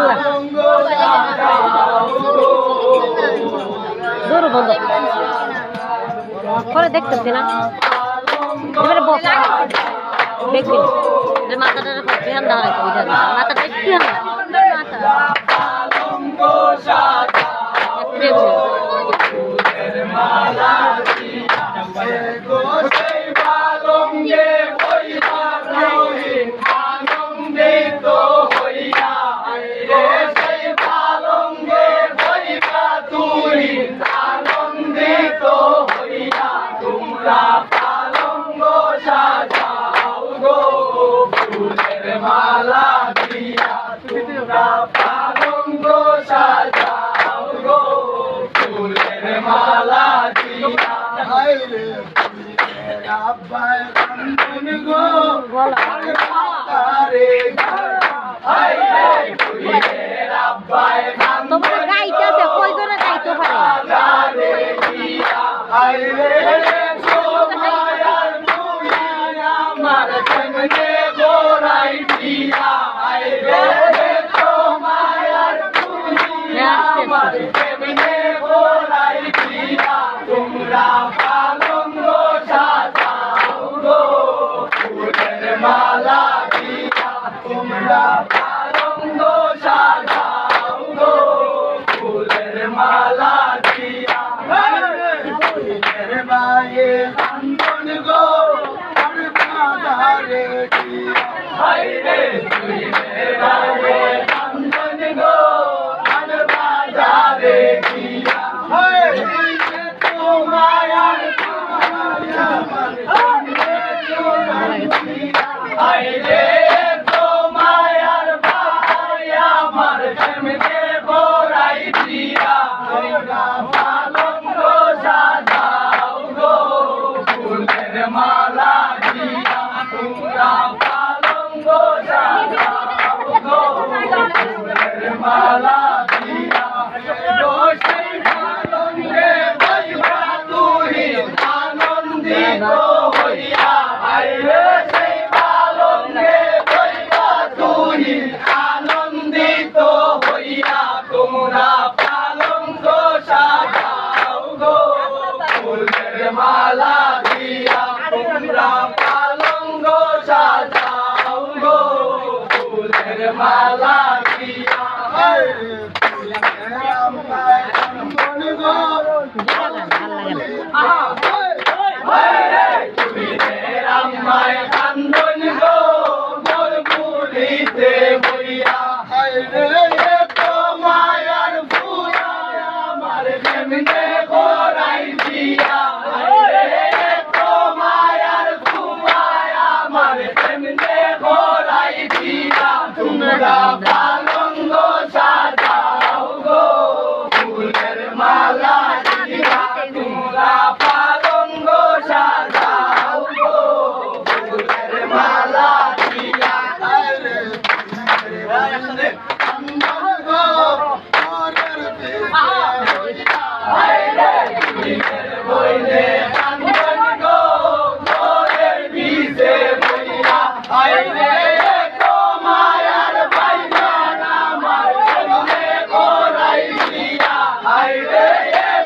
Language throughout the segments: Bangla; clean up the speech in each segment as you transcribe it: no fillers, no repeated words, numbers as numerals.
আল্লাহ দূর বন্ধ করে দেখতেছি না এবারে বস দেখবি মাথাটা ফ্যান দেওয়া মাথাটা একটু মালা দিয়া তোমরা পালঙ্গ সাজাও গো ফুলের মালা দিয়া হায়রে ফুলের আব্বায় কান্দন গো তারে হায়রে ফুলের আব্বায় কান্দন তোমরা গাইতেছে কই করে গাইতে পারে হায়রে সোমায়ার তুমি আমার কেমনে গোরাই দিয়া হায়রে সোমায়ার তুমি আমার কেমনে গোরাই দিয়া তোমরা পালঙ্গ সাজাও গো ফুলের মালা দিয়া তোমরা পালঙ্গ সাজাও গো ফুলের মালা দিয়া ফুলের মায়ে কান্দন গো আর বাজারে দিয়া হায়রে ফুলের মায়ে কান্দন গো আর বাজারে দিয়া হায়রে তোমার হায়রে তোমার ভাই আমার কেমনে বড়াই দিয়া তোমরা পালঙ্গ সাজাও গো ফুলের মালা দিয়া তোমরা পালঙ্গ সাজাও গো ফুলের মালা দিয়া গো সেই পালঙ্গে বসবা তুই আনন্দিত হইয়া হায়রে সেই পালঙ্গে বসবা তুই আনন্দিত হইয়া তোমরা পালঙ্গ সাজাও গো ফুলের মালা দিয়া তোমরা পালঙ্গ সাজাও গো ফুলের মালা দিয়া হায়রে ফুলের আম্বায় কান্দন গো হায়রে ফুলের আম্বায় কান্দন গো মোর বুড়িতে বইয়া হায়রে মায়ার ফুয়া আমার কেমনে গোরাই দিয়া হায়রে মায়ার ফুয়া আমার কেমনে গোরাই দিয়া তোমরা পালঙ্গ সাজাও গো ফুলের মালা দিয়া তোমরা পালঙ্গ সাজাও গো ফুলের মালা দিয়া হায়রে ফুলের কান্দন গো হায়রে ফুলের বইলে কান্দন গো ঘরের ভিজে বইয়া হায়রে তোমার বাইগান আমার কেমনে গোরাই দিয়া হায়রে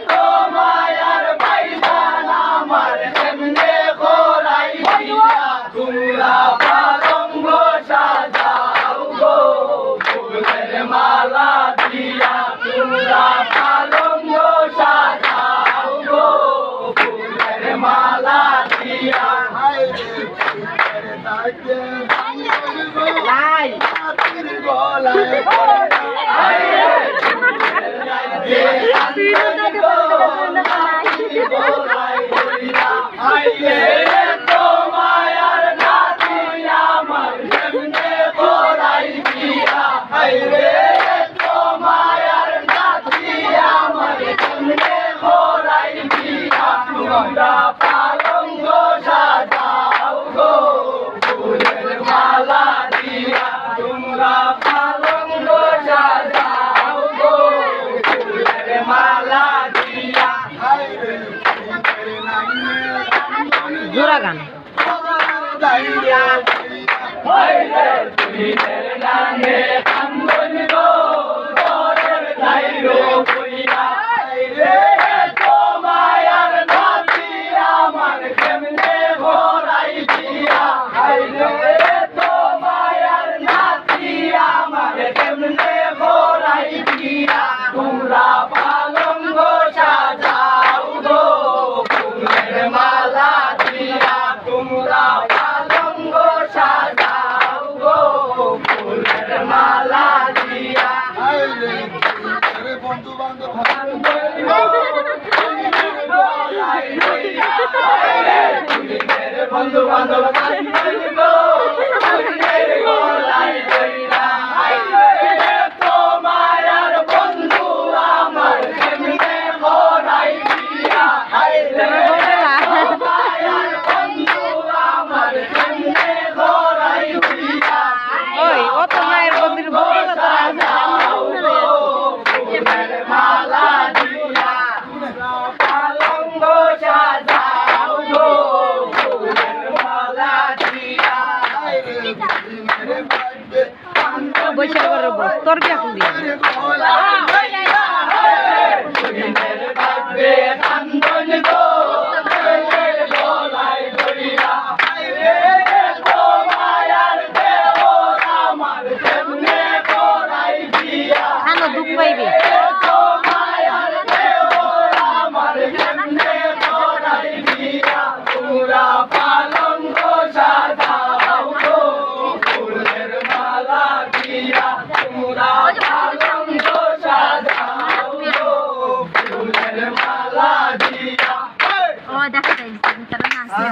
তোমার বাইগান আমার কেমনে গোরাই দিয়া তোমরা পালঙ্গ সাজাও গো ফুলের মালা দিয়া তোমরা পালঙ্গ সাজাও গো ফুলের মালা দিয়া হায়রে ফুলের ডাকে কান্দন গো হাতির গলায় হায়রে ফুলের ডাকে কান্দন গো হাতির গলায় বইয়া হায়রে তোমার নাতি আমার কেমনে গোরাই দিয়া হায়রে তোমার নাতি আমার কেমনে গোরাই দিয়া তোমরা পালঙ্গ সাজাও গো ফুলের মালা দিয়া তোমরা পালঙ্গ সাজাও গো ফুলের মালা দিয়া হায়রে ফুলের নাইনে কান্দন জোড়া গান হায়রে ফুলের নাইনে কান্দন গো গলায় দিয়া তোমরা পালঙ্গ সাজাও গো ফুলের মালা দিয়া তোমরা পালঙ্গ সাজাও গো ফুলের মালা দিয়া বন্ধু বান্ধব বন্ধু বান্ধব তোমার বন্ধু আমার কেমনে মরাই দিয়া বন্ধু আমার কেমনে মরাই দিয়া ওই ও তো মায়ের বন্ধুর বউ ফুলের মালা দিয়া পালঙ্গ সাজাও গো ফুলের মালা দিয়া বৈশাখ করব তোর কি এখন দিয়ে কান্দন গো গলায় ধরিয়া মায়ার দেহ আমার কেমনে করাই দিয়া খানো দুঃখ পাইবে মায়ার দেহ আমার কেমনে করাই দিয়া তোমরা পালঙ্গ সাজাও গো ফুলের মালা দিয়া তোমরা পালঙ্গ সাজাও গো ফুলের মালা দিয়া ও দেখা যাইছে তারা নাচে